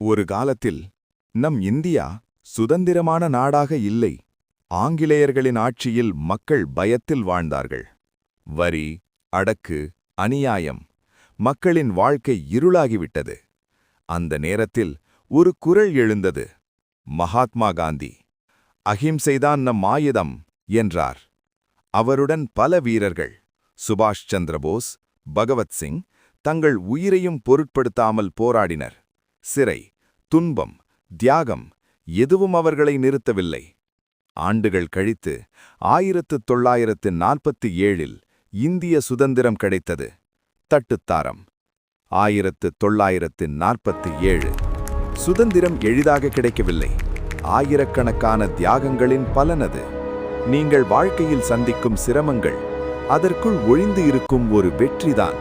ஒரு காலத்தில் நம் இந்தியா சுதந்திரமான நாடாக இல்லை. ஆங்கிலேயர்களின் ஆட்சியில் மக்கள் பயத்தில் வாழ்ந்தார்கள். வரி, அடக்கு, அநியாயம், மக்களின் வாழ்க்கை இருளாகிவிட்டது. அந்த நேரத்தில் ஒரு குரல் எழுந்தது. மகாத்மா காந்தி, அகிம்சைதான் நம் ஆயுதம் என்றார். அவருடன் பல வீரர்கள், சுபாஷ் சந்திரபோஸ், பகவத்சிங், தங்கள் உயிரையும் பொருட்படுத்தாமல் போராடினர். சிறை, துன்பம், தியாகம் எதுவும் அவர்களை நிறுத்தவில்லை. ஆண்டுகள் கழித்து 1947இல் இந்திய சுதந்திரம் கிடைத்தது. தட்டுத்தாரம். 1947 சுதந்திரம் எளிதாக கிடைக்கவில்லை. ஆயிரக்கணக்கான தியாகங்களின் பலனது. நீங்கள் வாழ்க்கையில் சந்திக்கும் சிரமங்கள், அதற்குள் ஒளிந்து இருக்கும் ஒரு வெற்றிதான்.